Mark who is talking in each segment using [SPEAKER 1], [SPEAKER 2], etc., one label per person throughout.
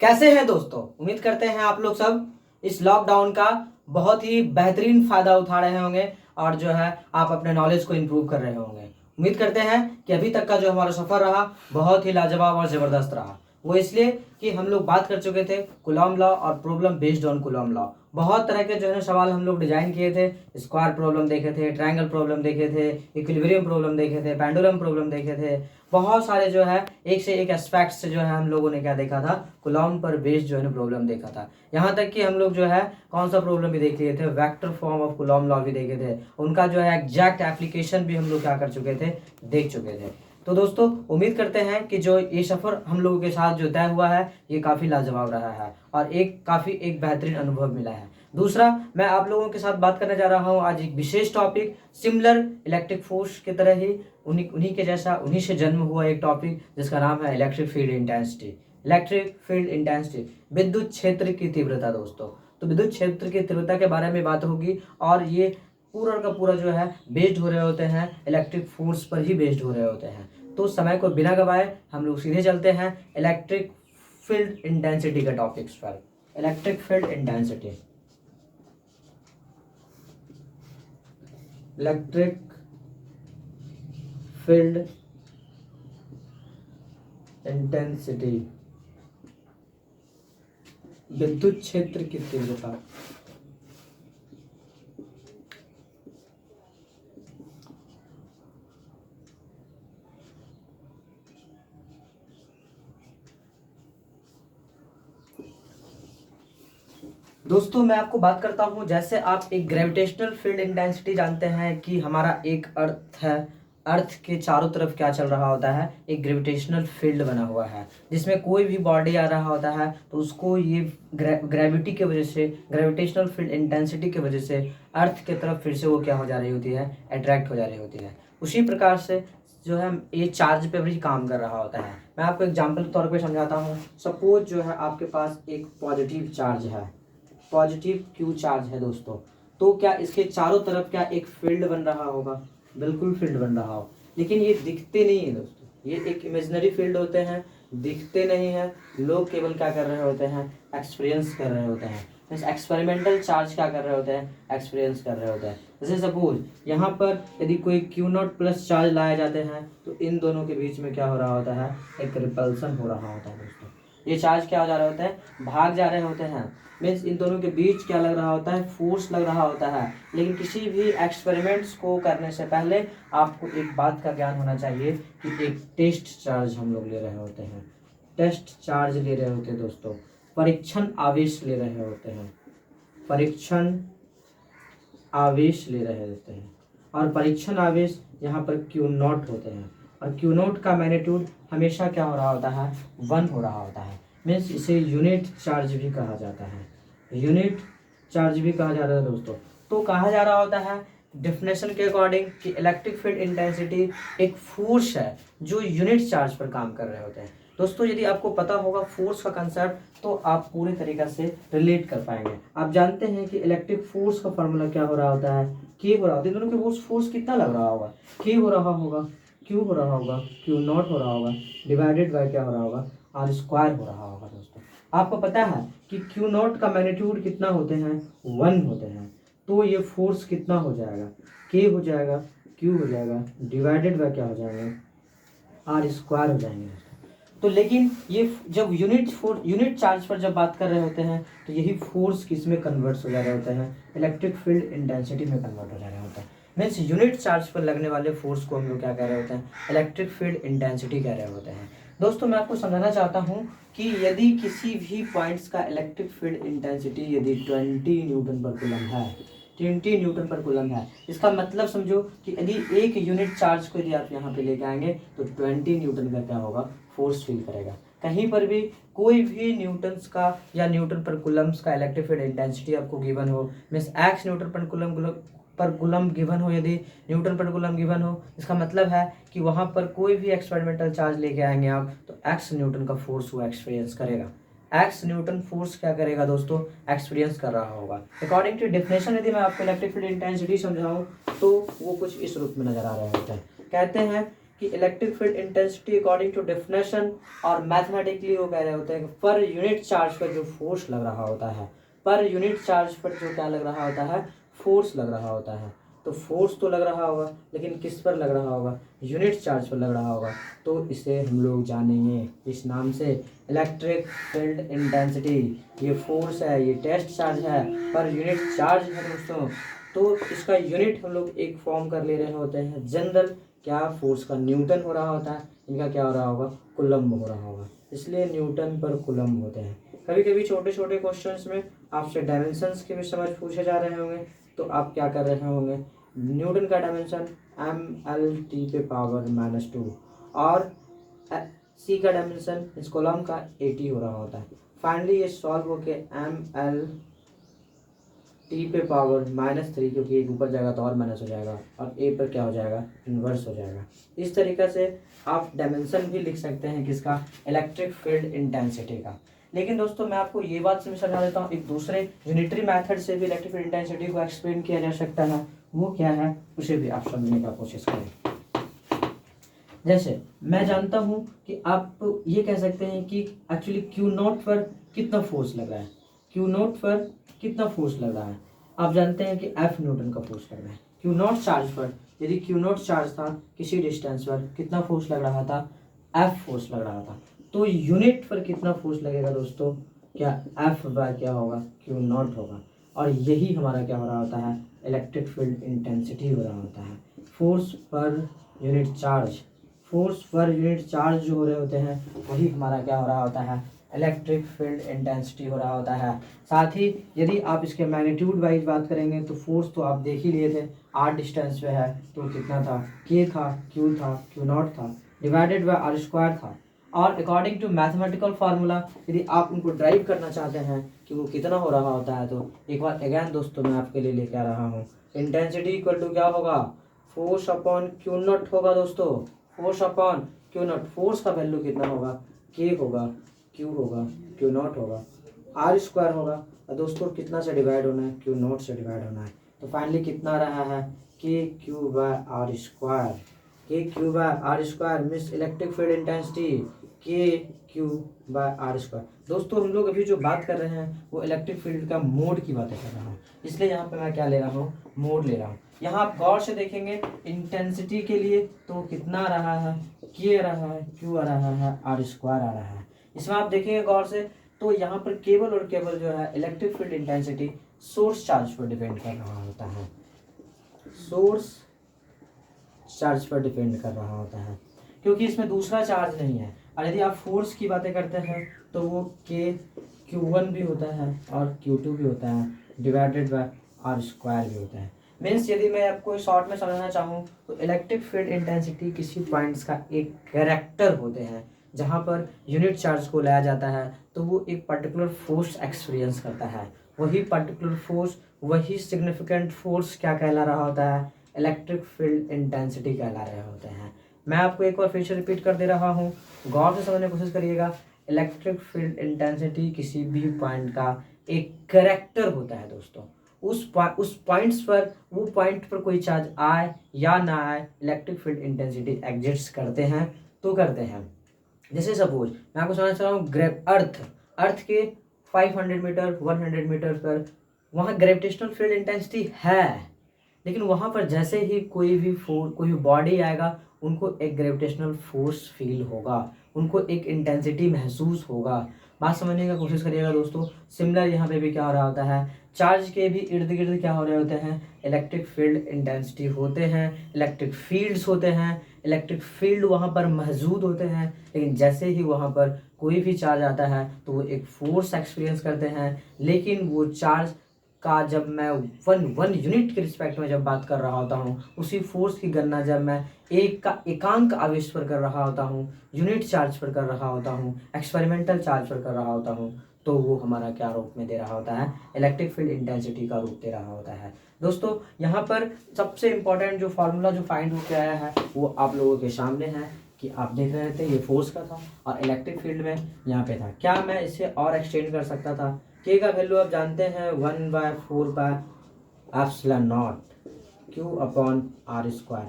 [SPEAKER 1] कैसे हैं दोस्तों। उम्मीद करते हैं आप लोग सब इस लॉकडाउन का बहुत ही बेहतरीन फायदा उठा रहे होंगे और जो है आप अपने नॉलेज को इम्प्रूव कर रहे होंगे। उम्मीद करते हैं कि अभी तक का जो हमारा सफ़र रहा बहुत ही लाजवाब और ज़बरदस्त रहा। वो इसलिए कि हम लोग बात कर चुके थे कूलॉम लॉ और problem based on Coulomb law. बहुत तरह के जो है सवाल हम लोग डिजाइन किए थे। स्क्वायर प्रॉब्लम देखे थे, ट्रायंगल प्रॉब्लम देखे थे, इक्विलिब्रियम प्रॉब्लम देखे थे, पेंडुलम प्रॉब्लम देखे थे। बहुत सारे जो है एक से एक एस्पेक्ट से जो है हम लोगों ने क्या देखा था, कूलॉम पर बेस्ड जो है ना प्रॉब्लम देखा था। यहाँ तक कि हम लोग जो है कौन सा प्रॉब्लम भी देख लिए थे, vector form of Coulomb law भी देखे थे। उनका जो है एग्जैक्ट एप्लीकेशन भी हम लोग क्या कर चुके थे, देख चुके थे। तो दोस्तों उम्मीद करते हैं कि जो ये सफ़र हम लोगों के साथ जो तय हुआ है ये काफ़ी लाजवाब रहा है और काफ़ी एक बेहतरीन अनुभव मिला है। दूसरा, मैं आप लोगों के साथ बात करने जा रहा हूँ आज एक विशेष टॉपिक, सिमिलर इलेक्ट्रिक फोर्स की तरह ही उन्हीं के जैसा, उन्हीं से जन्म हुआ एक टॉपिक जिसका नाम है electric field intensity. Electric field intensity, विद्युत क्षेत्र की तीव्रता दोस्तों। तो विद्युत क्षेत्र की तीव्रता के बारे में बात होगी और ये पूरा का पूरा जो है बेस्ड हो रहे होते हैं, इलेक्ट्रिक फोर्स पर ही बेस्ड हो रहे होते हैं। तो समय को बिना गवाए हम लोग सीधे चलते हैं इलेक्ट्रिक फील्ड इंटेंसिटी के टॉपिक्स पर। Electric field intensity, electric field intensity, विद्युत क्षेत्र की तीव्रता। दोस्तों मैं आपको बात करता हूं, जैसे आप एक ग्रेविटेशनल फील्ड इंटेंसिटी जानते हैं कि हमारा एक अर्थ है, अर्थ के चारों तरफ क्या चल रहा होता है, एक ग्रेविटेशनल फील्ड बना हुआ है जिसमें कोई भी बॉडी आ रहा होता है तो उसको ये ग्रेविटी के वजह से, ग्रेविटेशनल फील्ड इंटेंसिटी की वजह से अर्थ के तरफ फिर से वो क्या हो जा रही होती है, अट्रैक्ट हो जा रही होती है। उसी प्रकार से जो है ये चार्ज पे भी काम कर रहा होता है। मैं आपको एग्जाम्पल के तौर पे समझाता हूँ। सपोज जो है आपके पास एक पॉजिटिव चार्ज है, पॉजिटिव क्यू चार्ज है दोस्तों। तो क्या इसके चारों तरफ क्या एक फील्ड बन रहा होगा, बिल्कुल फील्ड बन रहा हो, लेकिन ये दिखते नहीं है दोस्तों। ये एक इमेजिनरी फील्ड होते हैं, दिखते नहीं है। लोग केवल क्या कर रहे होते हैं, एक्सपीरियंस कर रहे होते हैं। एक्सपेरिमेंटल चार्ज क्या कर रहे होते हैं, एक्सपीरियंस कर रहे होते हैं। जैसे सपोज यहाँ पर यदि कोई Q0 प्लस चार्ज लाए जाते हैं तो इन दोनों के बीच में क्या हो रहा होता है, एक रिपल्सन हो रहा होता है दोस्तों। ये चार्ज क्या हो जा रहे होते हैं, भाग जा रहे होते हैं। मीन्स इन दोनों के बीच क्या लग रहा होता है, फोर्स लग रहा होता है। लेकिन किसी भी एक्सपेरिमेंट्स को करने से पहले आपको एक बात का ज्ञान होना चाहिए कि एक टेस्ट चार्ज हम लोग ले रहे होते हैं, टेस्ट चार्ज ले रहे होते हैं दोस्तों, परीक्षण आवेश ले रहे होते हैं, परीक्षण आवेश ले रहे होते हैं। और परीक्षण आवेश यहाँ पर Q0 होते हैं और Q0 का मैग्नीट्यूड हमेशा क्या हो रहा होता है, 1 हो रहा होता है। मीन्स इसे यूनिट चार्ज भी कहा जाता है, यूनिट चार्ज भी कहा जाता है दोस्तों। तो कहा जा रहा होता है डेफिनेशन के अकॉर्डिंग कि इलेक्ट्रिक फील्ड इंटेंसिटी एक फोर्स है जो यूनिट चार्ज पर काम कर रहे होते हैं। दोस्तों यदि आपको पता होगा फोर्स का कंसेप्ट तो आप पूरी तरीके से रिलेट कर पाएंगे। आप जानते हैं कि इलेक्ट्रिक फोर्स का फॉर्मूला क्या हो रहा होता है, के हो रहा होता है। दोनों के फोर्स कितना लग रहा होगा, के हो रहा होगा, क्यू हो रहा होगा, Q0 हो रहा होगा, डिवाइडेड बाय क्या हो रहा होगा, आर स्क्वायर हो रहा होगा दोस्तों। आपको पता है कि Q0 का मैग्नीट्यूड कितना होते हैं, 1 होते हैं। तो ये फोर्स कितना हो जाएगा, के हो जाएगा, क्यू हो जाएगा, डिवाइडेड बाय क्या हो जाएगा, आर स्क्वायर हो जाएंगे। तो लेकिन ये जब यूनिट चार्ज पर जब बात कर रहे होते हैं तो यही फोर्स किस में कन्वर्ट हो जा रहे होते हैं, इलेक्ट्रिक फील्ड इंटेंसिटी में कन्वर्ट हो जा रहे होते हैं। मीन्स यूनिट चार्ज पर लगने वाले फोर्स को हम लोग क्या कह रहे होते हैं, इलेक्ट्रिक फील्ड इंटेंसिटी कह रहे होते हैं। दोस्तों मैं आपको समझाना चाहता हूँ कि यदि किसी भी पॉइंट्स का इलेक्ट्रिक फील्ड इंटेंसिटी यदि 20 न्यूटन पर कूलम है, 20 न्यूटन पर कूलम है, इसका मतलब समझो कि यदि एक यूनिट चार्ज को यदि आप यहाँ पे लेके आएंगे तो 20 न्यूटन का क्या होगा, फोर्स फील करेगा। कहीं पर भी कोई भी न्यूटन्स का या न्यूटन पर कूलम्स का इलेक्ट्रिक फील्ड इंटेंसिटी आपको गिवन हो, मीन्स एक्स न्यूटन पर कूलम गिवन हो, यदि न्यूटन पर कूलम गिवन हो, इसका मतलब है कि वहाँ पर कोई भी एक्सपेरिमेंटल चार्ज लेके आएंगे आप तो एक्स न्यूटन का फोर्स वो एक्सपीरियंस करेगा। एक्स न्यूटन फोर्स क्या करेगा दोस्तों, एक्सपीरियंस कर रहा होगा। अकॉर्डिंग टू डेफिनेशन यदि मैं आपको इलेक्ट्रिक फील्ड इंटेंसिटी समझाऊं तो वो कुछ इस रूप में नजर आ रहे होते हैं। कहते हैं कि electric field intensity according to definition और मैथमेटिकली वो कह रहे होते हैं कि पर यूनिट चार्ज पर जो फोर्स लग रहा होता है, पर यूनिट चार्ज पर जो क्या लग रहा होता है, फोर्स लग रहा होता है। तो फोर्स तो लग रहा होगा, लेकिन किस पर लग रहा होगा, यूनिट चार्ज पर लग रहा होगा। तो इसे हम लोग जानेंगे इस नाम से, इलेक्ट्रिक फील्ड इंटेंसिटी। ये फोर्स है, ये टेस्ट चार्ज है, पर यूनिट चार्ज है दोस्तों। तो इसका यूनिट हम लोग एक फॉर्म कर ले रहे होते हैं जनरल, क्या फोर्स का न्यूटन हो रहा होता है, इनका क्या हो रहा होगा, कुलम्ब हो रहा होगा, इसलिए न्यूटन पर कुलम्ब होते हैं। कभी कभी छोटे छोटे क्वेश्चंस में आपसे डायमेंशंस के भी समझ पूछे जा रहे होंगे, तो आप क्या कर रहे होंगे, न्यूटन का डायमेंशन mL/10⁻², और सी का डायमेंशन इस कॉलम का 80 हो रहा होता है। फाइनली ये सॉल्व होके mL/10⁻3, क्योंकि एक ऊपर जाएगा तो और माइनस हो जाएगा, और ए पर क्या हो जाएगा, इन्वर्स हो जाएगा। इस तरीके से आप डायमेंशन भी लिख सकते हैं किसका, इलेक्ट्रिक फील्ड इंटेंसिटी का। लेकिन दोस्तों मैं आपको ये बात समझा देता हूँ, एक दूसरे यूनिटरी मेथड से भी इलेक्ट्रिक फील्ड इंटेंसिटी को एक्सप्लेन किया जा सकता है। वो क्या है, उसे भी आप समझने का कोशिश करें। जैसे मैं जानता हूँ कि आप ये कह सकते हैं कि एक्चुअली Q0 पर कितना फोर्स लग रहा है, Q0 पर कितना फोर्स लग रहा है। आप जानते हैं कि F न्यूटन का फोर्स लग रहा है Q0 चार्ज पर। यदि Q0 चार्ज था किसी डिस्टेंस पर, कितना फोर्स लग रहा था, F फोर्स लग रहा था। तो यूनिट पर कितना फोर्स लगेगा दोस्तों, क्या F बाय क्या होगा, Q0 होगा। और यही हमारा क्या हो रहा होता है, इलेक्ट्रिक फील्ड इंटेंसिटी हो रहा होता है। Force per unit charge, force per unit charge जो हो रहे होते हैं, वही हमारा क्या हो रहा होता है, इलेक्ट्रिक फील्ड इंटेंसिटी हो रहा होता है। साथ ही यदि आप इसके मैग्नीट्यूड वाइज बात करेंगे तो फोर्स तो आप देख ही लिए थे, r डिस्टेंस पे है तो कितना था, k था, q था, Q0 था, डिवाइडेड बाय r² था। और अकॉर्डिंग टू मैथमेटिकल फार्मूला यदि आप उनको ड्राइव करना चाहते हैं कि वो कितना हो रहा होता है, तो एक बार अगैन दोस्तों मैं आपके लिए लेके आ रहा हूँ, इंटेंसिटी इक्वल टू क्या होगा, फोर्स अपॉन Q0 होगा दोस्तों, फोर्स अपॉन Q0। फोर्स का वैल्यू कितना होगा, k होगा, q होगा, Q0 होगा, r² होगा, और दोस्तों कितना से डिवाइड होना है, Q0 से डिवाइड होना है। तो फाइनली कितना रहा है, KQ/r², KQ/r² means electric field intensity KQ/r²। दोस्तों हम लोग अभी जो बात कर रहे हैं वो इलेक्ट्रिक फील्ड का मोड की बातें कर रहा हूँ, इसलिए यहाँ पे मैं क्या ले रहा हूँ, मोड ले रहा हूँ। यहाँ आप गौर से देखेंगे इंटेंसिटी के लिए तो कितना आ रहा है, K आ रहा है, Q आ रहा है, r² आ रहा है। इसमें आप देखेंगे गौर से तो यहाँ पर केवल और केवल जो है electric field intensity source charge पर डिपेंड कर रहा होता है, सोर्स चार्ज पर डिपेंड कर रहा होता है, क्योंकि इसमें दूसरा चार्ज नहीं है। और यदि आप फोर्स की बातें करते हैं तो वो Q1 भी होता है और Q2 भी होता है, डिवाइडेड बाय r² भी होता है। मीन्स यदि मैं आपको शॉर्ट में समझना चाहूँ तो इलेक्ट्रिक फील्ड इंटेंसिटी किसी पॉइंट्स का एक कैरेक्टर होते हैं, जहाँ पर यूनिट चार्ज को लाया जाता है तो वो एक पर्टिकुलर फोर्स एक्सपीरियंस करता है। वही पर्टिकुलर फोर्स, वही सिग्निफिकेंट फोर्स क्या कहला रहा होता है, इलेक्ट्रिक फील्ड इंटेंसिटी कहला रहे होते हैं। मैं आपको एक बार फिर से रिपीट कर दे रहा हूँ, गौर से समझने की कोशिश करिएगा। इलेक्ट्रिक फील्ड इंटेंसिटी किसी भी पॉइंट का एक कैरेक्टर होता है दोस्तों। उस पॉइंट्स पर, वो पॉइंट पर कोई चार्ज आए या ना आए, इलेक्ट्रिक फील्ड इंटेंसिटी एग्जिस्ट करते हैं तो करते हैं। जैसे सपोज मैं आपको समझ रहा हूँ, अर्थ के 500 मीटर 100 मीटर पर वहाँ ग्रेविटेशनल फील्ड इंटेंसिटी है, लेकिन वहाँ पर जैसे ही कोई भी बॉडी आएगा, उनको एक ग्रेविटेशनल फोर्स फील होगा, उनको एक इंटेंसिटी महसूस होगा। बात समझने का कोशिश करिएगा दोस्तों। सिमिलर यहाँ पे भी क्या हो रहा होता है, चार्ज के भी इर्द गिर्द क्या हो रहे होते हैं, इलेक्ट्रिक फील्ड इंटेंसिटी होते हैं, इलेक्ट्रिक फील्ड्स होते हैं, इलेक्ट्रिक फील्ड वहाँ पर मौजूद होते हैं। लेकिन जैसे ही वहाँ पर कोई भी चार्ज आता है तो वो एक फोर्स एक्सपीरियंस करते हैं, लेकिन वो चार्ज का जब मैं वन यूनिट के रिस्पेक्ट में जब बात कर रहा होता हूँ, उसी फोर्स की गणना जब मैं एकांक आवेश पर कर रहा होता हूँ, यूनिट चार्ज पर कर रहा होता हूँ, एक्सपेरिमेंटल चार्ज पर कर रहा होता हूँ, तो वो हमारा क्या रूप में दे रहा होता है, इलेक्ट्रिक फील्ड इंटेंसिटी का रूप दे रहा होता है। दोस्तों यहाँ पर सबसे इम्पोर्टेंट जो फार्मूला जो फाइंड होकर आया है वो आप लोगों के सामने है कि आप देख रहे थे, ये फोर्स का था और इलेक्ट्रिक फील्ड में यहाँ पे था। क्या मैं इसे और एक्सटेंड कर सकता था? के का वैल्यू आप जानते हैं 1/4 पाई एप्सिलॉन नॉट Q/r²।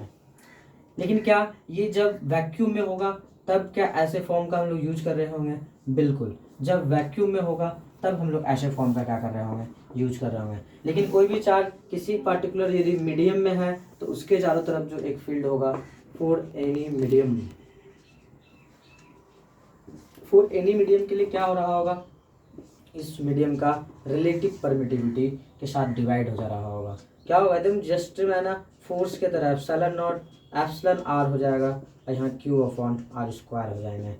[SPEAKER 1] लेकिन क्या ये जब वैक्यूम में होगा तब क्या ऐसे फॉर्म का हम लोग यूज कर रहे होंगे? बिल्कुल, जब वैक्यूम में होगा तब हम लोग ऐसे फॉर्म का क्या कर रहे होंगे? यूज कर रहे होंगे। लेकिन कोई भी चार्ज किसी पार्टिकुलर यदि मीडियम में है तो उसके चारों तरफ जो एक फील्ड होगा फॉर एनी मीडियम के लिए क्या हो रहा होगा? इस मीडियम का रिलेटिव परमिटिविटी के साथ डिवाइड हो जा रहा होगा। क्या होगा? एकदम जस्ट मैं ना फोर्स के तरह एप्सिलॉन नॉट एप्सिलॉन आर हो जाएगा और यहाँ क्यू अपॉन आर स्क्वायर हो जाएंगे।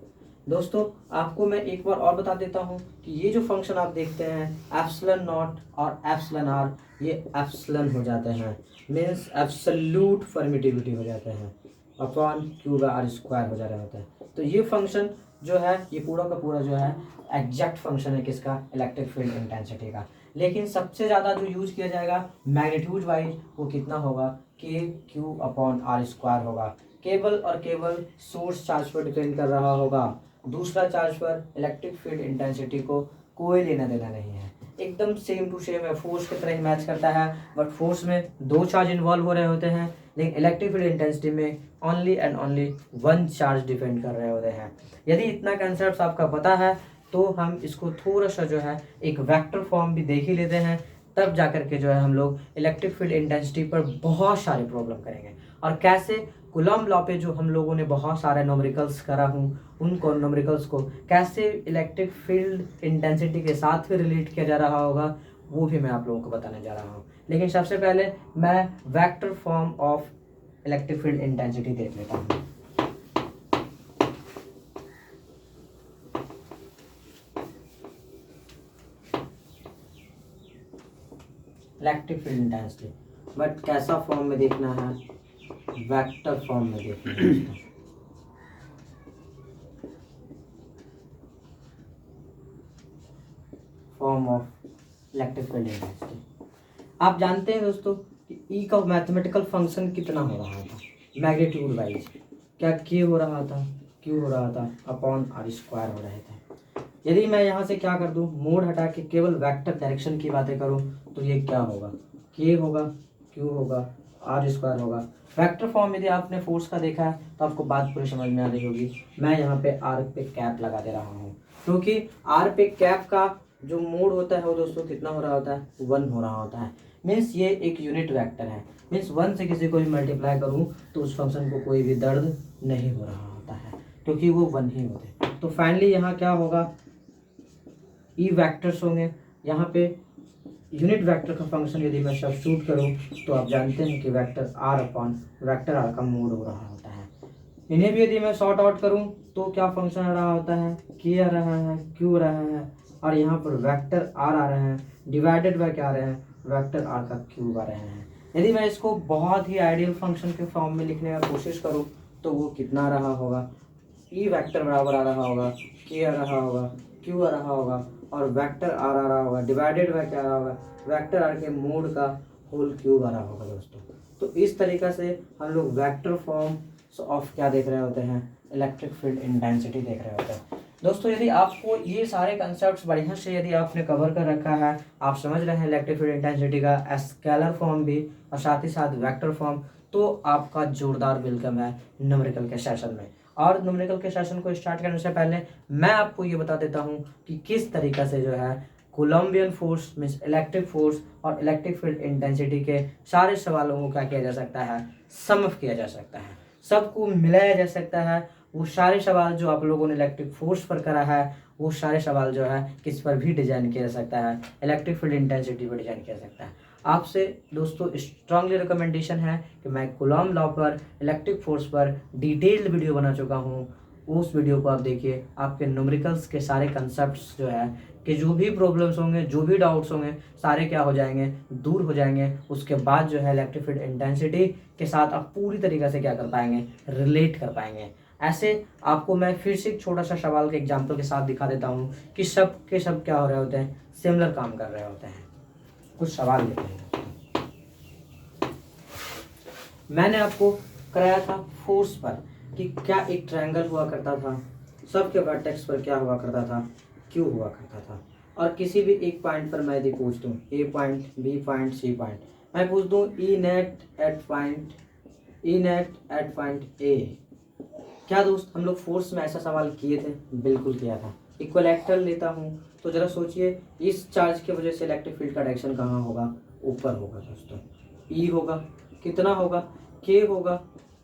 [SPEAKER 1] दोस्तों आपको मैं एक बार और बता देता हूँ कि ये जो फंक्शन आप देखते हैं एप्सिलॉन नॉट और एप्सिलॉन आर, ये एप्सिलॉन हो जाते हैं, मीन्स एब्सोल्यूट परमिटिविटी हो जाते हैं, upon q by r square हो जा रहे होते हैं। तो ये फंक्शन जो है ये पूरा का पूरा जो है एग्जैक्ट फंक्शन है किसका? इलेक्ट्रिक फील्ड इंटेंसिटी का। लेकिन सबसे ज़्यादा जो यूज किया जाएगा मैग्नीट्यूड वाइज वो कितना होगा? के क्यू अपॉन आर स्क्वायर होगा। केवल और केवल सोर्स चार्ज पर डिपेंड कर रहा होगा, दूसरा चार्ज पर इलेक्ट्रिक फील्ड इंटेंसिटी को कोई लेना देना नहीं है, एकदम सेम टू सेम है, फोर्स की तरह ही मैच करता है। बट फोर्स में दो चार्ज इन्वॉल्व हो रहे होते हैं, लेकिन इलेक्ट्रिक फील्ड इंटेंसिटी में only and only one charge depend कर रहे होते हैं। यदि इतना कंसेप्ट आपका पता है तो हम इसको थोड़ा सा जो है एक वेक्टर फॉर्म भी देख ही लेते हैं, तब जाकर के जो है हम लोग इलेक्ट्रिक फील्ड इंटेंसिटी पर बहुत सारे प्रॉब्लम करेंगे। और कैसे कूलम्ब लॉ पे जो हम लोगों ने बहुत सारे न्यूमेरिकल्स करा हूँ उन न्यूमेरिकल्स को कैसे इलेक्ट्रिक फील्ड इंटेंसिटी के साथ भी रिलेट किया जा रहा होगा वो भी मैं आप लोगों को बताने जा रहा हूँ। लेकिन सबसे पहले मैं vector form of electric field intensity देख लेता हूँ। इलेक्ट्रिक फील्ड इंटेंसिटी, बट कैसा फॉर्म में देखना है? वेक्टर फॉर्म में देखना है इसको। Form of electric field intensity. आप जानते हैं दोस्तों कि ई का मैथमेटिकल फंक्शन कितना हो रहा था मैग्नीट्यूड वाइज? क्या के हो रहा था, क्यू हो रहा था, अपॉन आर स्क्वायर हो रहे थे। यदि मैं यहाँ से क्या कर दूँ, मोड हटा के केवल वेक्टर डायरेक्शन की बातें करूँ तो ये क्या होगा? के होगा, क्यू होगा, आर स्क्वायर होगा। वेक्टर फॉर्म यदि आपने फोर्स का देखा है तो आपको बात पूरी समझ में आ रही होगी। मैं यहाँ पे आर पे कैप लगा दे रहा हूँ क्योंकि आर पे कैप का जो मोड होता है वो दोस्तों कितना हो रहा होता है? 1 हो रहा होता है। मीन्स ये एक यूनिट वेक्टर है, मीन्स 1 से किसी को भी मल्टीप्लाई करूँ तो उस फंक्शन को कोई भी दर्द नहीं हो रहा होता है क्योंकि वो 1 ही होते हैं। तो फाइनली यहाँ क्या होगा? ई वैक्टर्स होंगे। यहाँ पे यूनिट वेक्टर का फंक्शन यदि मैं सब्स्टिट्यूट करूँ तो आप जानते हैं कि vector r upon vector r का मोड हो रहा होता है। इन्हें भी यदि मैं सॉर्ट आउट करूँ तो क्या फंक्शन आ रहा होता है? के आ रहा है, क्यू आ रहा है और यहाँ पर वेक्टर आर आ रहे हैं डिवाइडेड बाय क्या आ रहे हैं? वेक्टर आर का क्यूब आ रहे हैं। यदि मैं इसको बहुत ही आइडियल फंक्शन के फॉर्म में लिखने का कोशिश करूँ तो वो कितना आ रहा होगा? ई वेक्टर बराबर आ रहा होगा, के आ रहा होगा, क्यू आ रहा होगा और वेक्टर आर आ रहा होगा डिवाइडेड बाय क्या आ रहा होगा? वेक्टर आर के मोड का होल क्यूब आ रहा होगा दोस्तों। तो इस तरीक़ा से हम लोग वेक्टर फॉर्म ऑफ क्या देख रहे होते हैं? इलेक्ट्रिक फील्ड इंटेंसिटी देख रहे होते हैं। दोस्तों यदि आपको ये सारे कंसेप्ट्स बढ़िया से यदि आपने कवर कर रखा है, आप समझ रहे हैं इलेक्ट्रिक फील्ड इंटेंसिटी का स्केलर फॉर्म भी और साथ ही साथ वेक्टर फॉर्म, तो आपका जोरदार वेलकम है न्यूमेरिकल के सेशन में। और न्यूमेरिकल के सेशन को स्टार्ट करने से पहले मैं आपको ये बता देता हूँ कि किस तरीक़ा से जो है Columbian force means electric force और इलेक्ट्रिक फील्ड इंटेंसिटी के सारे सवालों को क्या किया जा सकता है? सम अप किया जा सकता है, सबको मिलाया जा सकता है। वो सारे सवाल जो आप लोगों ने इलेक्ट्रिक फोर्स पर करा है वो सारे सवाल जो है किस पर भी डिजाइन किया जा सकता है? इलेक्ट्रिक फील्ड इंटेंसिटी पर डिजाइन किया जा सकता है। आपसे दोस्तों स्ट्रांगली रिकमेंडेशन है कि मैं कूलम्ब लॉ पर इलेक्ट्रिक फोर्स पर डिटेल्ड वीडियो बना चुका हूँ, उस वीडियो को आप देखिए। आपके न्यूमेरिकल्स के सारे कंसेप्ट्स जो है कि जो भी प्रॉब्लम्स होंगे, जो भी डाउट्स होंगे, सारे क्या हो जाएंगे? दूर हो जाएंगे। उसके बाद जो है इलेक्ट्रिक फील्ड इंटेंसिटी के साथ आप पूरी तरीके से क्या कर पाएंगे? रिलेट कर पाएंगे। ऐसे आपको मैं फिर से एक छोटा सा सवाल के एग्जाम्पल के साथ दिखा देता हूँ कि सब के सब क्या हो रहे होते हैं? सिमिलर काम कर रहे होते हैं। कुछ सवाल लेते हैं। मैंने आपको कराया था फोर्स पर कि क्या एक ट्रायंगल हुआ करता था, सबके वर्टेक्स पर क्या हुआ करता था? क्यू हुआ करता था। और किसी भी एक पॉइंट पर मैं यदि पूछ दूँ A point, B point, C point, मैं पूछ दूँ E net at point E net at point A. क्या दोस्त हम लोग फोर्स में ऐसा सवाल किए थे? बिल्कुल किया था। इक्विलैटरल लेता हूँ तो जरा सोचिए, इस चार्ज की वजह से इलेक्ट्रिक फील्ड का डायरेक्शन कहाँ होगा? ऊपर होगा दोस्तों। ई होगा, कितना होगा? के होगा,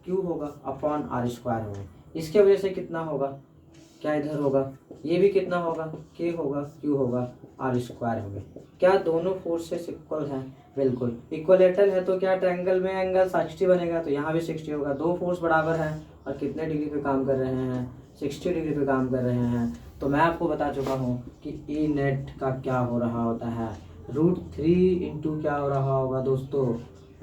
[SPEAKER 1] क्यू होगा अपॉन आर स्क्वायर होगा। इसके वजह से कितना होगा? क्या इधर होगा? ये भी कितना होगा? के होगा, क्यू होगा, आर स्क्वायर होगा। क्या दोनों फोर्सेस इक्वल हैं? बिल्कुल। इक्वलेटरल है तो क्या ट्रायंगल में एंगल 60 बनेगा, तो यहाँ भी 60 होगा। दो फोर्स बराबर हैं और कितने डिग्री पे काम कर रहे हैं? 60 डिग्री पे काम कर रहे हैं। तो मैं आपको बता चुका हूँ कि ई नेट का क्या हो रहा होता है, √3 इंटू क्या हो रहा होगा दोस्तों?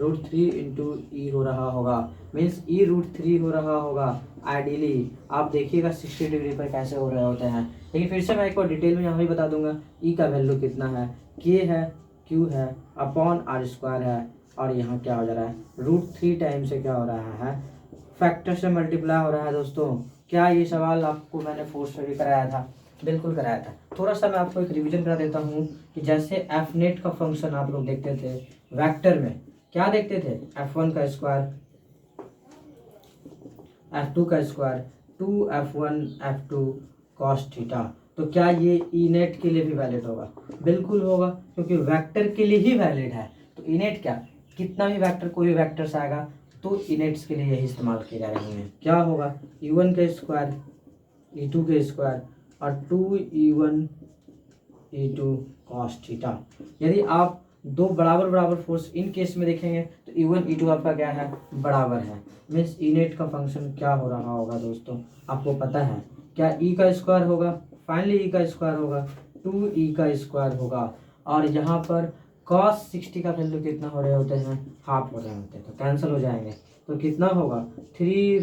[SPEAKER 1] √3 इंटू ई हो रहा होगा, मीन्स ई √3 हो रहा होगा। आइडियली आप देखिएगा 60 डिग्री पर कैसे हो रहे होते हैं। लेकिन फिर से मैं एक बार डिटेल में यहाँ भी बता दूंगा, ई का वैल्यू कितना है? के है, क्यू है, अपॉन आर स्क्वायर है, और यहाँ क्या हो जा रहा है? √3 टाइम से क्या हो रहा है? फैक्टर से मल्टीप्लाई हो रहा है दोस्तों। क्या ये सवाल आपको मैंने फोर्स में भी कराया था? बिल्कुल कराया था। थोड़ा सा मैं आपको एक रिवीजन करा देता हूँ कि जैसे एफ नेट का फंक्शन आप लोग देखते थे वेक्टर में, क्या देखते थे? F1 का स्क्वायर, F2 का square, 2F1 F2 cos theta. तो क्या ये ई नेट के लिए भी वैलिड होगा? बिल्कुल होगा, क्योंकि वेक्टर के लिए ही वैलिड है। तो ई नेट क्या, कितना भी वेक्टर, कोई भी वेक्टर्स आएगा तो ई नेट्स के लिए यही इस्तेमाल किए जा रहे हैं। क्या होगा? E1 का स्क्वायर, E2 का स्क्वायर और 2E1 E2 कॉस थीटा। यदि आप दो बराबर बराबर फोर्स इन केस में देखेंगे तो E1 E2 आपका क्या है? बराबर है। मीन्स ई नेट का फंक्शन क्या हो रहा होगा दोस्तों? आपको पता है क्या? ई का स्क्वायर होगा, फाइनली ई का स्क्वायर होगा, 2E का स्क्वायर होगा, और यहाँ पर कॉस 60 का वैल्यू कितना हो रहे होते हैं? हाफ हो रहे होते हैं, तो कैंसिल हो जाएंगे। तो कितना होगा? 3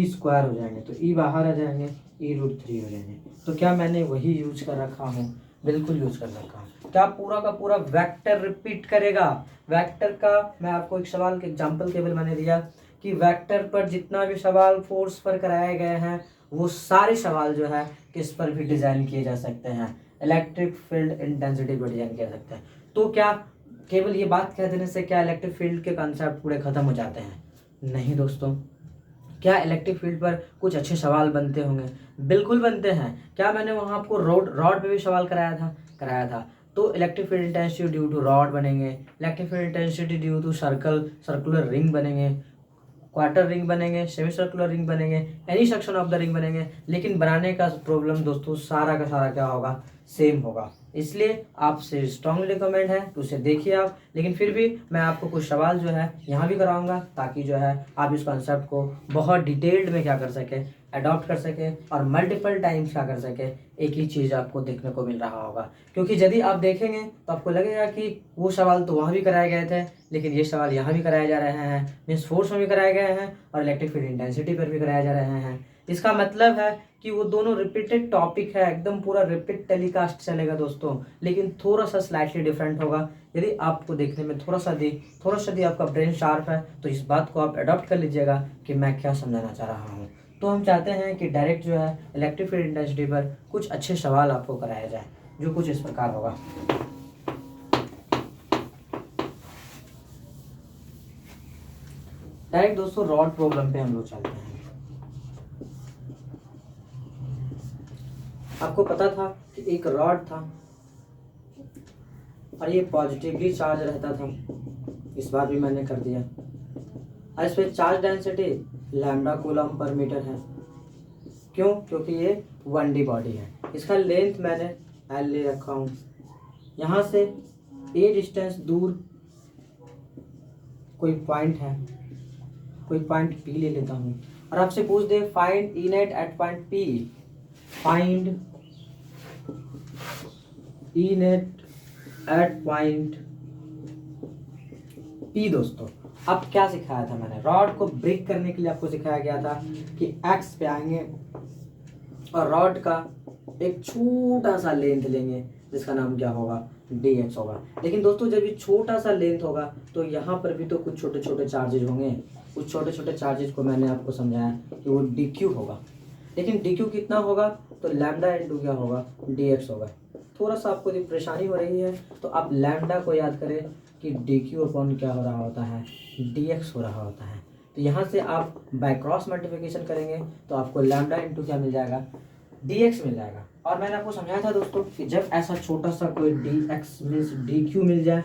[SPEAKER 1] स्क्वायर हो जाएंगे, तो ई बाहर आ जाएंगे, ई √3 हो जाएंगे। तो क्या मैंने वही यूज कर रखा हूँ? बिल्कुल यूज कर रखा हूँ। क्या पूरा का पूरा वेक्टर रिपीट करेगा? वेक्टर का मैं आपको एक सवाल के एग्जाम्पल केवल मैंने दिया कि वेक्टर पर जितना भी सवाल फोर्स पर कराए गए हैं वो सारे सवाल जो है किस पर भी डिजाइन किए जा सकते हैं? इलेक्ट्रिक फील्ड इंटेंसिटी पर डिजाइन किया सकते हैं। तो क्या केवल ये बात कह देने से क्या इलेक्ट्रिक फील्ड के कॉन्सेप्ट पूरे खत्म हो जाते हैं? नहीं दोस्तों। क्या इलेक्ट्रिक फील्ड पर कुछ अच्छे सवाल बनते होंगे? बिल्कुल बनते हैं। क्या मैंने वहाँ आपको रॉड पे भी सवाल कराया था? कराया था। तो electric field intensity due to rod बनेंगे, electric field intensity due to circular ring बनेंगे, क्वार्टर रिंग बनेंगे, सेमी सर्कुलर रिंग बनेंगे, any section of the ring बनेंगे। लेकिन बनाने का प्रॉब्लम दोस्तों सारा का सारा क्या होगा? सेम होगा। इसलिए आपसे स्ट्रांगली रिकमेंड है कि उसे देखिए आप। लेकिन फिर भी मैं आपको कुछ सवाल जो है यहाँ भी कराऊंगा, ताकि जो है आप इस कॉन्सेप्ट को बहुत डिटेल्ड में क्या कर सके, अडॉप्ट कर सके, और मल्टीपल टाइम्स क्या कर सके, एक ही चीज़ आपको देखने को मिल रहा होगा। क्योंकि यदि आप देखेंगे तो आपको लगेगा कि वो सवाल तो वहाँ भी कराए गए थे, लेकिन ये सवाल यहाँ भी कराए जा रहे हैं, मीन्स फोर्स में भी कराए गए हैं और इलेक्ट्रिक फील्ड इंटेंसिटी पर भी कराए जा रहे हैं। इसका मतलब है कि वो दोनों रिपीटेड टॉपिक है, एकदम पूरा रिपीट टेलीकास्ट चलेगा दोस्तों, लेकिन थोड़ा सा स्लाइटली डिफरेंट होगा। यदि आपको देखने में थोड़ा सा यदि आपका ब्रेन शार्प है तो इस बात को आप अडॉप्ट कर लीजिएगा कि मैं क्या समझाना चाह रहा हूँ। तो हम चाहते हैं कि डायरेक्ट जो है इलेक्ट्रिक फील्ड इंटेंसिटी पर कुछ अच्छे सवाल आपको कराया जाए, जो कुछ इस प्रकार होगा। डायरेक्ट दोस्तों रॉड प्रॉब्लम पे हम लोग चलते हैं। आपको पता था कि एक रॉड था और ये पॉजिटिवली चार्ज रहता था, इस बार भी मैंने कर दिया। और इस पे charge density lambda coulomb per metre है। क्यों? क्योंकि ये 1D बॉडी है। इसका लेंथ मैंने L ले रखा हूँ। यहाँ से A डिस्टेंस दूर कोई पॉइंट है, कोई पॉइंट P ले लेता हूँ, और आपसे पूछ they find E net at point P, find E net at point P। दोस्तों अब क्या सिखाया था मैंने? रॉड को ब्रेक करने के लिए आपको सिखाया गया था कि X पे आएंगे और रॉड का एक छोटा सा लेंथ लेंगे जिसका नाम क्या होगा? dx होगा। लेकिन दोस्तों जब ये छोटा सा लेंथ होगा तो यहाँ पर भी तो कुछ छोटे छोटे चार्जेज होंगे। कुछ छोटे छोटे चार्जेज को मैंने आपको समझाया कि वो dq होगा। लेकिन dq कितना होगा? तो लैम्डा इंटू क्या होगा? dx होगा। थोड़ा सा आपको यदि परेशानी हो रही है तो आप लैम्डा को याद करें कि डी क्यू अपॉन क्या हो रहा होता है, डी एक्स हो रहा होता है। तो यहाँ से आप बाय क्रॉस मल्टीप्लिकेशन करेंगे तो आपको लैम्डा इंटू क्या मिल जाएगा, डी एक्स मिल जाएगा। और मैंने आपको समझाया था दोस्तों कि जब ऐसा छोटा सा कोई d x means d q मिल जाए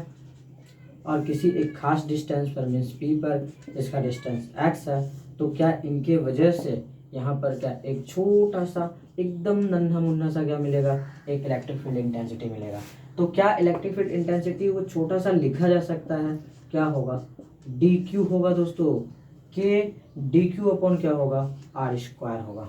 [SPEAKER 1] और किसी एक खास डिस्टेंस पर मीन्स पी पर इसका डिस्टेंस एक्स है, तो क्या इनके वजह से यहाँ पर क्या एक छोटा सा एकदम नन्हा मुन्ना सा क्या मिलेगा, एक इलेक्ट्रिक फील्ड इंटेंसिटी मिलेगा। तो क्या इलेक्ट्रिक फील्ड इंटेंसिटी वो छोटा सा लिखा जा सकता है, क्या होगा, डी क्यू होगा दोस्तों, के डी क्यू अपॉन क्या होगा, आर स्क्वायर होगा।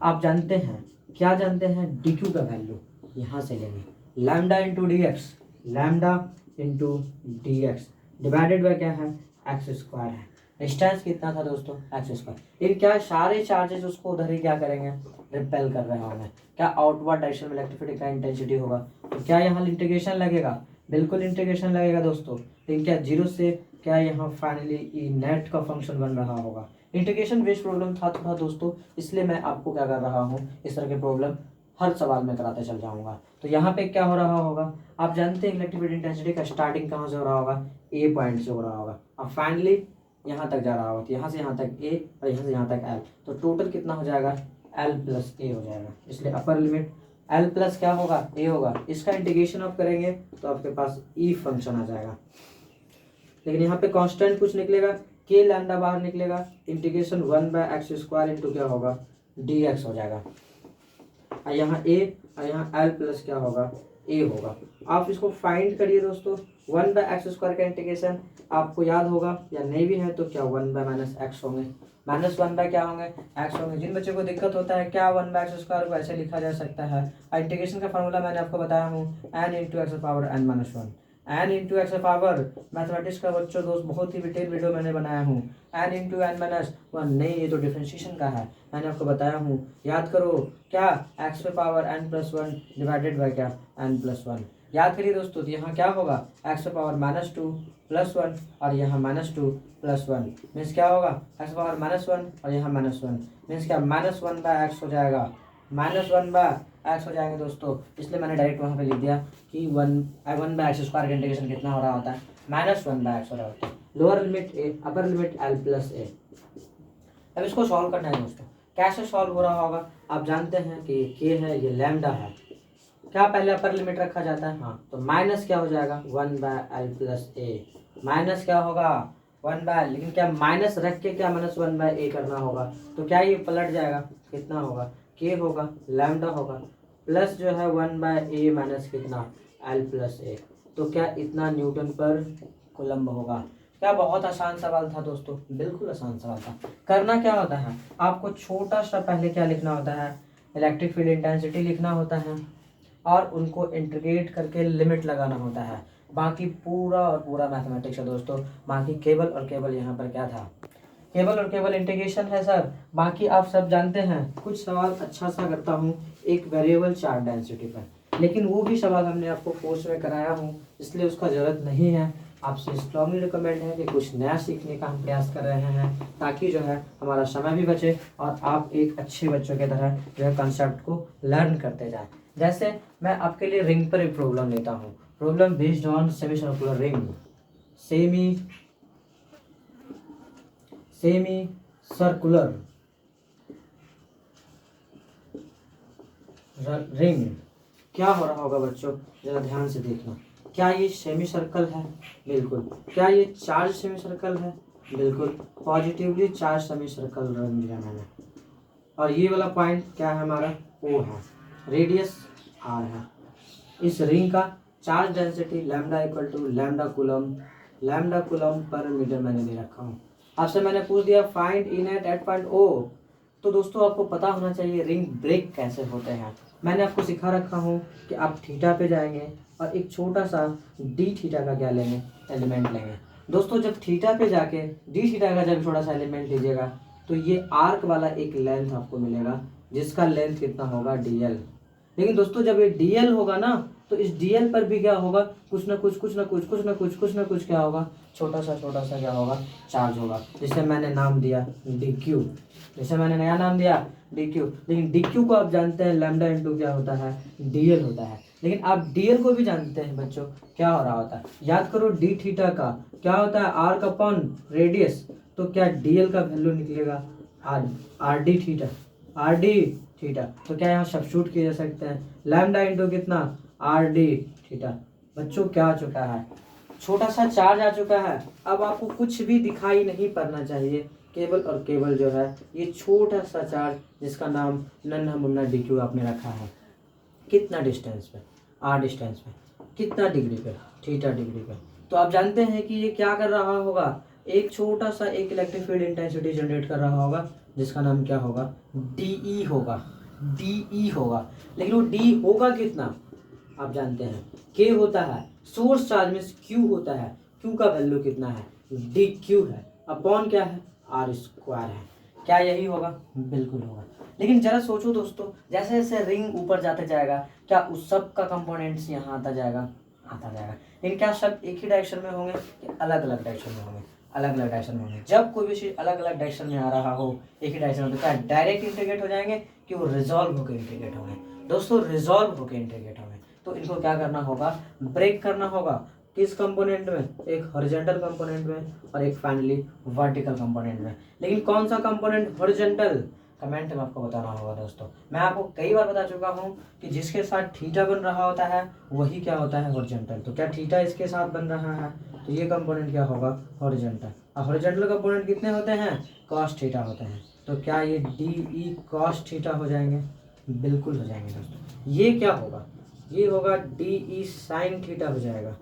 [SPEAKER 1] आप जानते हैं, क्या जानते हैं, डी क्यू का वैल्यू यहाँ से लेंगे, lambda into D x, lambda into D x divided by क्या है, एक्स स्क्वायर है। डिस्टेंस कितना था दोस्तों, एक्स स्क्वायर। इन क्या सारे चार्जेस उसको उधर ही क्या करेंगे, रिपेल कर रहे होंगे। क्या आउटवर्ड डायरेक्शन में इलेक्ट्रिक फील्ड का इंटेंसिटी होगा, तो क्या यहाँ इंटीग्रेशन लगेगा, बिल्कुल इंटीग्रेशन लगेगा दोस्तों। लेकिन क्या जीरो से क्या यहाँ फाइनली ई नेट का फंक्शन बन रहा होगा। इंटीग्रेशन बेस्ड प्रॉब्लम था थोड़ा दोस्तों, इसलिए मैं आपको क्या कर रहा हूँ, इस तरह के प्रॉब्लम हर सवाल में कराते चल जाऊंगा। तो यहाँ पे क्या हो रहा होगा, आप जानते हैं इलेक्ट्रिक फील्ड इंटेंसिटी का स्टार्टिंग कहाँ से हो रहा होगा, ए पॉइंट से हो रहा होगा, अब फाइनली यहाँ तक जा रहा होगा। तो यहाँ से यहाँ तक ए और यहाँ से यहाँ तक एल, तो टोटल कितना हो जाएगा, एल प्लस ए हो जाएगा। इसलिए अपर लिमिट एल प्लस क्या होगा, ए होगा। इसका इंटीग्रेशन आप करेंगे तो आपके पास ई फंक्शन आ जाएगा। लेकिन यहाँ पे कांस्टेंट कुछ निकलेगा, के लैम्डा बाहर निकलेगा, इंटीग्रेशन 1/x स्क्वायर इंटू क्या होगा, डी एक्स हो जाएगा। और यहाँ ए और यहाँ एल प्लस क्या होगा, ए होगा। आप इसको फाइंड करिए दोस्तों, 1/x स्क्वायर का इंटीग्रेशन आपको याद होगा या नहीं भी है तो क्या 1/-x होंगे, -1 क्या होंगे, x होंगे। जिन बच्चों को दिक्कत होता है क्या 1/x स्क्वायर को ऐसे लिखा जा सकता है, इंटीग्रेशन का फॉर्मूला मैंने आपको बताया हूँ, n into x power n-1, n into x power, mathematics का बच्चों दोस्त बहुत ही डिटेल वीडियो मैंने बनाया हूँ, n इंटू n-1 नहीं, ये तो डिफरेंशिएशन का है, मैंने आपको बताया हूँ, याद करो क्या x पे पावर n+1 डिवाइडेड बाय क्या n+1, याद करिए दोस्तों। तो यहाँ क्या होगा, x पे पावर -2 +1 और यहाँ -2 +1 मीन्स क्या होगा, x पावर -1 और यहाँ -1 मीन्स क्या, -1/x हो जाएगा, -1/x हो जाएंगे दोस्तों। इसलिए मैंने डायरेक्ट वहाँ पे लिख दिया कि 1/x स्क्वायर का इंटीग्रेशन कितना हो रहा होता है, -1/x हो रहा होता है। लोअर लिमिट ए, अपर लिमिट एल प्लस ए। अब इसको सॉल्व करना है दोस्तों, कैसे सॉल्व हो रहा होगा, आप जानते हैं कि ये के है, ये लैम्डा है, क्या पहले अपर लिमिट रखा जाता है, हाँ, तो माइनस क्या हो जाएगा 1/l प्लस ए, माइनस क्या होगा 1/, लेकिन क्या माइनस रख के क्या -1/a करना होगा, तो क्या ये पलट जाएगा, कितना होगा, के होगा, लैम्डा होगा, प्लस जो है 1/a माइनस कितना l प्लस ए, तो क्या इतना न्यूटन पर कूलम्ब होगा। क्या बहुत आसान सवाल था दोस्तों, बिल्कुल आसान सवाल था। करना क्या होता है, आपको छोटा सा पहले क्या लिखना होता है, इलेक्ट्रिक फील्ड इंटेंसिटी लिखना होता है और उनको इंटीग्रेट करके लिमिट लगाना होता है। बाकी पूरा और पूरा मैथमेटिक्स है दोस्तों, बाकी केवल और केवल यहाँ पर क्या था, केवल और केवल इंटीग्रेशन है सर। बाकी आप सब जानते हैं, कुछ सवाल अच्छा सा करता हूँ एक वेरिएबल चार्ज डेंसिटी पर, लेकिन वो भी सवाल हमने आपको कोर्स में कराया हूँ, इसलिए उसका ज़रूरत नहीं है। आपसे स्ट्रांगली रिकमेंड है कि कुछ नया सीखने का हम प्रयास कर रहे हैं, ताकि जो है हमारा समय भी बचे और आप एक अच्छे बच्चों की तरह जो है कंसेप्ट को लर्न करते जाएं। जैसे मैं आपके लिए रिंग पर एक प्रॉब्लम लेता हूँ, problem based on semi circular ring, semi circular ring. क्या हो रहा होगा बच्चों, जरा ध्यान से देखना, क्या ये सेमी सर्कल है, बिल्कुल। क्या ये चार्ज सेमी सर्कल है, बिल्कुल, positively charge semi circle run दिया मैंने। और ये वाला पॉइंट क्या है हमारा, ओ है, रेडियस आर है। इस रिंग का charge density lambda equal to lambda coulomb per metre मैंने दे रखा हूँ। आपसे मैंने पूछ दिया find E net at point O, तो दोस्तों आपको पता होना चाहिए रिंग ब्रेक कैसे होते हैं। मैंने आपको सिखा रखा हूँ कि आप थीटा पे जाएंगे और एक छोटा सा डी थीटा का क्या लेंगे, एलिमेंट लेंगे। दोस्तों जब थीटा पे जाके डी थीटा का जब छोटा सा एलिमेंट लीजिएगा तो ये आर्क वाला एक लेंथ आपको मिलेगा, जिसका लेंथ कितना होगा, DL। लेकिन दोस्तों जब ये डीएल होगा ना, तो इस डीएल पर भी क्या होगा, कुछ ना कुछ क्या होगा, छोटा सा क्या होगा, चार्ज होगा, जिसे मैंने नाम दिया डी क्यू, जिसे मैंने नया नाम दिया डी क्यू। लेकिन डी क्यू को आप जानते हैं लैम्डा इंटू क्या होता है, डीएल होता है। लेकिन आप डीएल को भी जानते हैं बच्चों, क्या हो रहा होता है, याद करो डी थीटा का क्या होता है, आर्क अपॉन रेडियस, तो क्या डीएल का वैल्यू निकलेगा are d theta, are d theta. तो क्या यहाँ सब्स्टिट्यूट किए जा सकते हैं, लैम्डा इंटू कितना, आर डी थीटा। बच्चों क्या आ चुका है, छोटा सा चार्ज आ चुका है। अब आपको कुछ भी दिखाई नहीं पड़ना चाहिए, केवल और केवल जो है ये छोटा सा चार्ज जिसका नाम नन्हा मुन्ना डी क्यू आपने रखा है, कितना डिस्टेंस पे, आर डिस्टेंस पे, कितना डिग्री पे, थीटा डिग्री पे। तो आप जानते हैं कि ये क्या कर रहा होगा, एक छोटा सा एक इलेक्ट्रिक फील्ड इंटेंसिटी जनरेट कर रहा होगा, जिसका नाम क्या होगा, डीई होगा, डीई होगा। लेकिन वो डी होगा कितना, आप जानते हैं के होता है सोर्स चार्ज में क्यू होता है, क्यू का वैल्यू कितना है, डी क्यू है, अपॉन क्या है, आर स्क्वायर है। क्या यही होगा, बिल्कुल होगा। लेकिन जरा सोचो दोस्तों, जैसे जैसे रिंग ऊपर जाते जाएगा, क्या उस सब का कंपोनेंट्स यहाँ आता जाएगा, आता जाएगा। लेकिन क्या सब एक ही डायरेक्शन में होंगे, अलग अलग डायरेक्शन में होंगे, अलग अलग डायरेक्शन में होंगे। जब कोई भी चीज़ अलग अलग डायरेक्शन में आ रहा हो, एक ही डायरेक्शन में, तो क्या डायरेक्ट इंटीग्रेट हो जाएंगे कि वो रिजॉल्व होकर इंटीग्रेट होंगे। दोस्तों रिजॉल्व होकर इंटीग्रेट होंगे, तो इनको क्या करना होगा, ब्रेक करना होगा, किस कंपोनेंट में, एक हॉरिजॉन्टल कंपोनेंट में और एक फाइनली वर्टिकल कंपोनेंट में। लेकिन कौन सा कंपोनेंट हॉरिजॉन्टल, कमेंट में आपको बताना होगा दोस्तों। मैं आपको कई बार बता चुका हूँ कि जिसके साथ थीटा बन रहा होता है वही क्या होता है, हॉरिजॉन्टल। तो क्या थीटा इसके साथ बन रहा है, तो ये कंपोनेंट क्या होगा, हॉरिजॉन्टल। और हॉरिजॉन्टल कंपोनेंट कितने होते हैं, कॉस थीटा होते हैं। तो क्या ये डी ई कॉस थीटा हो जाएंगे, बिल्कुल हो जाएंगे दोस्तों। ये क्या होगा, ये होगा डी ई साइन थीटा हो जाएगा।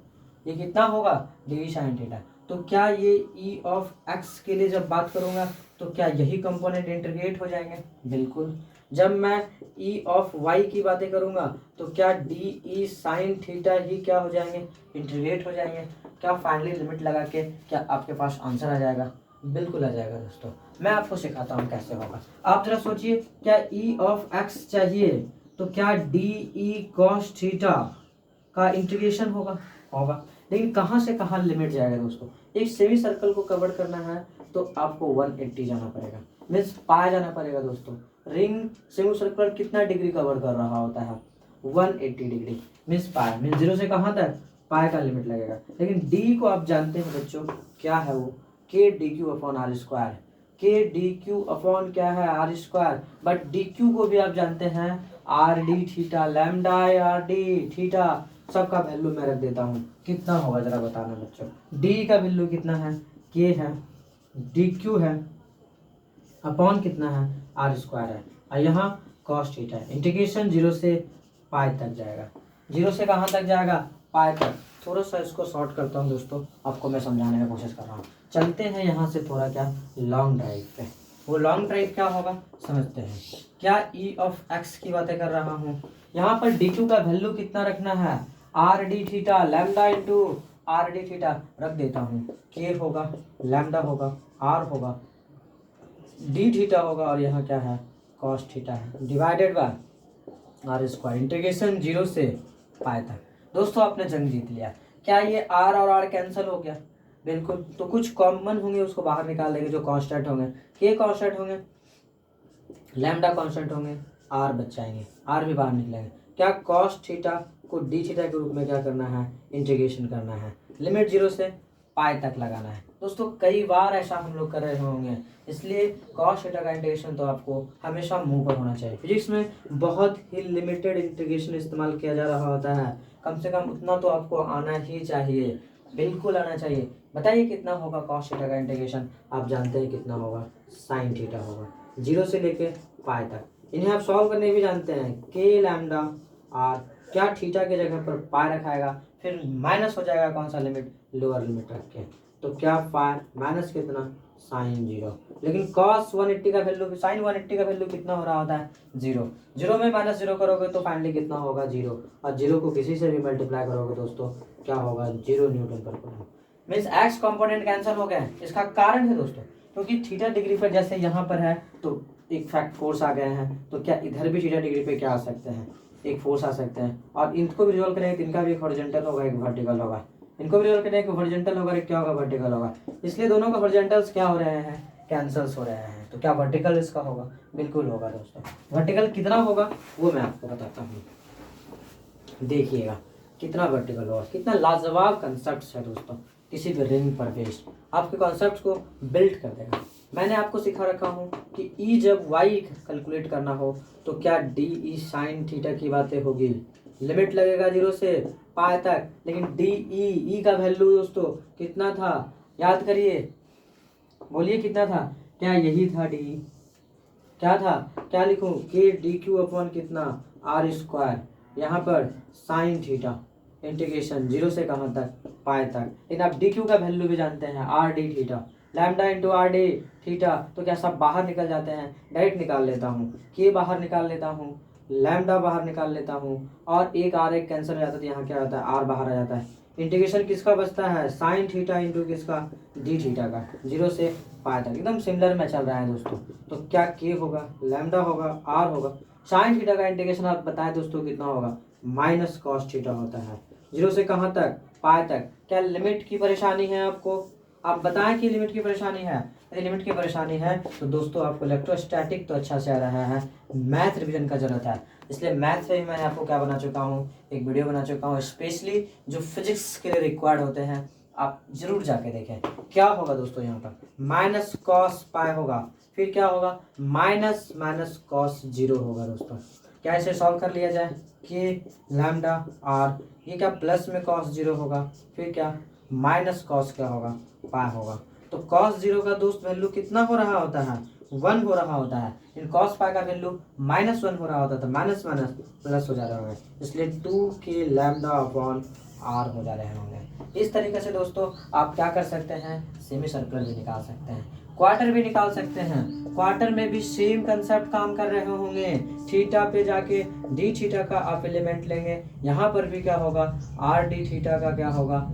[SPEAKER 1] ये कितना होगा, डी ई साइन थीटा। तो क्या ये ई ऑफ एक्स के लिए जब बात करूंगा, तो क्या यही कंपोनेंट इंटीग्रेट हो जाएंगे, बिल्कुल। जब मैं ई ऑफ वाई की बातें करूंगा, तो क्या डी ई साइन थीटा ही क्या हो जाएंगे, इंटीग्रेट हो जाएंगे। क्या फाइनली लिमिट लगा के क्या आपके पास आंसर आ जाएगा, बिल्कुल आ जाएगा दोस्तों। मैं आपको सिखाता हूँ कैसे होगा। आप जरा सोचिए, क्या ई ऑफ एक्स चाहिए, तो क्या डी ई कॉस थीटा का इंटीग्रेशन होगा, होगा। लेकिन कहाँ से कहाँ लिमिट जाएगा दोस्तों, एक सेमी सर्कल को कवर करना है तो आपको 180 जाना पड़ेगा, मीन्स पाया जाना पड़ेगा दोस्तों। रिंग सेमी सर्कल कितना डिग्री कवर कर रहा होता है, 180 डिग्री, मीन्स पाया, मीन्स 0 से कहाँ तक, पाए का लिमिट लगेगा। लेकिन डी को आप जानते हैं बच्चों, क्या है वो, k d q upon r square, k d q upon क्या है, r square. But d q को भी आप जानते हैं r d theta, lambda r d theta, सबका वैल्यू मैं रख देता हूँ। कितना होगा जरा बताना बच्चों, डी का वैल्यू कितना है, के है, डी क्यू है, अपॉन कितना है, आर स्क्वायर है, और यहाँ कॉस थीटा है। इंटीग्रेशन 0 से पाई तक जाएगा, 0 से कहाँ तक जाएगा, पाई तक। थोड़ा सा इसको शॉर्ट करता हूँ दोस्तों, आपको मैं समझाने की कोशिश कर रहा हूँ। चलते हैं यहाँ से थोड़ा क्या लॉन्ग ड्राइव पे। वो लॉन्ग ड्राइव क्या होगा समझते हैं। क्या ई ऑफ एक्स की बातें कर रहा हूँ, यहाँ पर डी क्यू का वैल्यू कितना रखना है, are d theta, lambda into are d theta रख देता हूँ। के होगा, लैम्डा होगा, आर होगा, डी थीटा होगा, और यहाँ क्या है, कॉस थीटा है, divided by r square. Integration 0 से पाई तक। दोस्तों आपने जंग जीत लिया। क्या ये आर और आर कैंसिल हो गया, बिल्कुल। तो कुछ कॉमन होंगे उसको बाहर निकाल देंगे, जो कांस्टेंट होंगे, के कांस्टेंट होंगे, लैम्डा कांस्टेंट होंगे, आर बच जाएंगे, आर भी बाहर निकलेंगे। क्या कॉस थीटा को डी थीटा के रूप में क्या करना है, इंटीग्रेशन करना है, लिमिट 0 से पाई तक लगाना है। दोस्तों कई बार ऐसा हम लोग कर रहे होंगे, इसलिए कॉस थीटा का इंटीग्रेशन तो आपको हमेशा मुंह पर होना चाहिए। फिजिक्स में बहुत ही लिमिटेड इंटीग्रेशन इस्तेमाल किया जा रहा होता है, कम से कम उतना तो आपको आना ही चाहिए, बिल्कुल आना चाहिए। बताइए कितना होगा कॉस थीटा का इंटीग्रेशन, आप जानते हैं कितना होगा, साइन थीटा होगा, 0 से लेके पाई तक। इन्हें आप सॉल्व करने भी जानते हैं, के लैम्डा आर, क्या थीटा के जगह पर पाई रखाएगा, फिर माइनस हो जाएगा कौन सा लिमिट, लोअर लिमिट रख के, तो क्या पाई माइनस कितना, साइन 0। लेकिन कॉस 180 का वैल्यू, साइन 180 का वैल्यू कितना हो रहा होता है, 0। 0 में माइनस 0 करोगे तो फाइनली कितना होगा, 0। और 0 को किसी से भी मल्टीप्लाई करोगे दोस्तों क्या होगा, 0 न्यूटन पर coulomb. Means x component cancel हो गए। इसका कारण है दोस्तों, क्योंकि थीटा डिग्री पर जैसे यहाँ पर है तो एक फैक्ट फोर्स आ गए हैं, तो क्या इधर भी थीटा डिग्री पे क्या आ सकते हैं, एक फोर्स आ सकते हैं, और इनको भी रिजॉल्व करेंगे तो इनका भी एक हॉरिजॉन्टल होगा, एक वर्टिकल होगा। इनको भी रिजॉल्व करेंगे एक हॉरिजॉन्टल होगा, एक क्या होगा, वर्टिकल होगा। इसलिए दोनों का हॉरिजॉन्टल्स क्या हो रहे हैं, कैंसल्स हो रहे हैं। तो क्या वर्टिकल इसका होगा? बिल्कुल होगा दोस्तों। वर्टिकल कितना होगा वो मैं आपको बताता हूँ, देखिएगा कितना वर्टिकल होगा। कितना लाजवाब कंसेप्ट है दोस्तों, किसी भी रिंग पर बेस्ड आपके कॉन्सेप्ट को बिल्ड कर देगा। मैंने आपको सिखा रखा हूँ कि ई जब वाई कैलकुलेट करना हो तो क्या डी ई साइन थीटा की बातें होगी। लिमिट लगेगा 0 से पाई तक, लेकिन डी ई का वैल्यू दोस्तों कितना था, याद करिए, बोलिए कितना था, क्या यही था डी? क्या था, क्या लिखूं, के डी क्यू अपॉन कितना, आर स्क्वायर, यहाँ पर साइन थीटा, इंटीग्रेशन 0 से कहाँ तक, पाई तक। लेकिन आप डी क्यू का वैल्यू भी जानते हैं, r d theta, lambda into are d theta. तो क्या सब बाहर निकल जाते हैं, डायरेक्ट निकाल लेता हूँ, के बाहर निकाल लेता हूँ, लैम्डा बाहर निकाल लेता हूँ, और एक आर एक कैंसिल हो जाता है, तो यहाँ क्या होता है, आर बाहर आ जाता है। इंटीग्रेशन किसका बचता है, साइन थीटा इंटू किसका, डी थीटा का, 0 से पाई तक। एकदम सिमिलर में चल रहा है दोस्तों। तो क्या के होगा, लैम्डा होगा, आर होगा। साइन थीटा का इंटीग्रेशन आप बताएं दोस्तों कितना होगा, माइनस कॉस थीटा होता है, 0 से कहाँ तक, पाई तक। क्या लिमिट की परेशानी है आपको, आप बताएं कि लिमिट की परेशानी है। यदि लिमिट की परेशानी है तो दोस्तों आपको इलेक्ट्रोस्टैटिक तो अच्छा से आ रहा है, मैथ रिवीजन का जरूरत है। इसलिए मैथ से ही मैंने आपको क्या बना चुका हूँ, एक वीडियो बना चुका हूँ स्पेशली जो फिजिक्स के लिए रिक्वायर्ड होते हैं, आप जरूर जाके देखें। क्या होगा दोस्तों, यहाँ पर माइनस कॉस पाई होगा, फिर क्या होगा, माइनस माइनस कॉस 0 होगा दोस्तों। क्या इसे सॉल्व कर लिया जाए, के लैम्डा आर, ये क्या प्लस में कॉस 0 होगा, फिर क्या माइनस कॉस क्या होगा, पाई होगा। तो कॉस 0 का दोस्त वैल्यू कितना हो रहा होता है, 1 हो रहा होता है। इन कॉस पाई का वैल्यू -1 हो रहा होता था, माइनस माइनस प्लस हो जा रहे होंगे, इसलिए 2 के लैम्डा अपॉन आर हो जा रहे होंगे। इस तरीके से दोस्तों आप क्या कर सकते हैं, सेमी सर्कुलर भी निकाल सकते हैं, क्वार्टर भी निकाल सकते हैं। क्वार्टर में भी सेम कंसेप्ट काम कर रहे होंगे, थीटा पे जाके डी थीटा का आप एलिमेंट लेंगे, यहाँ पर भी क्या होगा, आर डी थीटा का क्या होगा,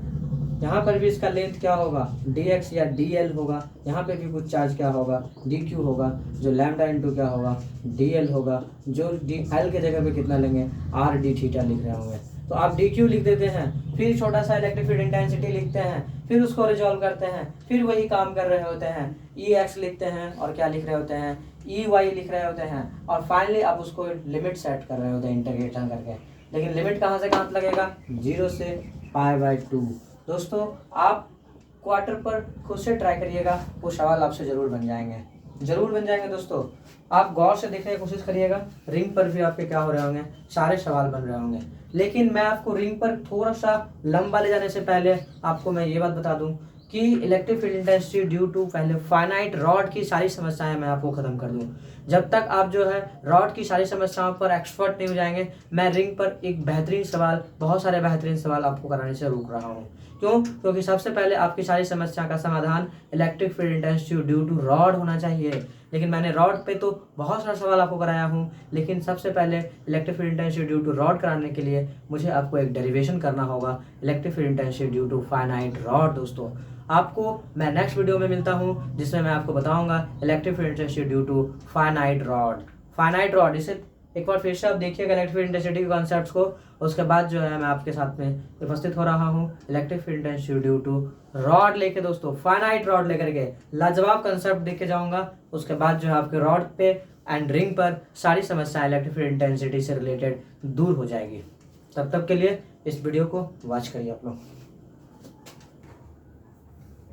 [SPEAKER 1] यहाँ पर भी इसका लेंथ क्या होगा, dx या dl होगा, यहाँ पे भी कुछ चार्ज क्या होगा, dq होगा, जो लैम्डा इंटू क्या होगा, dl होगा, जो l के जगह पे कितना लेंगे, r d थीटा लिख रहे होंगे। तो आप dq लिख देते हैं, फिर छोटा सा इलेक्ट्रिक फील्ड इंटेंसिटी लिखते हैं, फिर उसको रिजॉल्व करते हैं, फिर वही काम कर रहे होते हैं, ex लिखते हैं, और क्या लिख रहे होते हैं, ey लिख रहे होते हैं, और फाइनली आप उसको लिमिट सेट कर रहे होते हैं इंटीग्रेशन करके। लेकिन लिमिट कहाँ से कहाँ लगेगा, 0 से π/2। दोस्तों आप क्वार्टर पर खुद से ट्राई करिएगा, वो सवाल आपसे जरूर बन जाएंगे, जरूर बन जाएंगे दोस्तों। आप गौर से देखने की कोशिश करिएगा, रिंग पर भी आपके क्या हो रहे होंगे, सारे सवाल बन रहे होंगे। लेकिन मैं आपको रिंग पर थोड़ा सा लंबा ले जाने से पहले आपको मैं ये बात बता दूं कि electric field intensity due to पहले फाइनाइट रॉड की सारी समस्याएं मैं आपको खत्म कर दूं। जब तक आप जो है रॉड की सारी समस्याओं पर एक्सपर्ट नहीं हो जाएंगे, मैं रिंग पर एक बेहतरीन सवाल, बहुत सारे बेहतरीन सवाल आपको कराने से रोक रहा हूँ। क्यों? क्योंकि सबसे पहले आपकी सारी समस्या का समाधान electric field intensity due to rod होना चाहिए। लेकिन मैंने रॉड पे तो बहुत सारा सवाल आपको कराया हूँ, लेकिन सबसे पहले electric field intensity due to rod कराने के लिए मुझे आपको एक डेरिवेशन करना होगा, electric field intensity due to finite rod. दोस्तों आपको मैं नेक्स्ट वीडियो में मिलता हूँ, जिसमें मैं आपको बताऊंगा electric field intensity due to finite rod. Finite rod, इसे एक बार फिर से आप देखिएगा इलेक्ट्रिक फील्ड इंटेंसिटी के कॉन्सेप्ट्स को, उसके बाद जो है मैं आपके साथ में उपस्थित हो रहा हूँ electric field intensity due to rod लेके। दोस्तों फाइनाइट रॉड लेकर के लाजवाब कंसेप्ट देख के जाऊंगा, उसके बाद जो है आपके रॉड पे एंड रिंग पर सारी समस्याएं इलेक्ट्रिक फील्ड इंटेंसिटी से रिलेटेड दूर हो जाएगी। तब तक के लिए इस वीडियो को वॉच करिए आप लोग।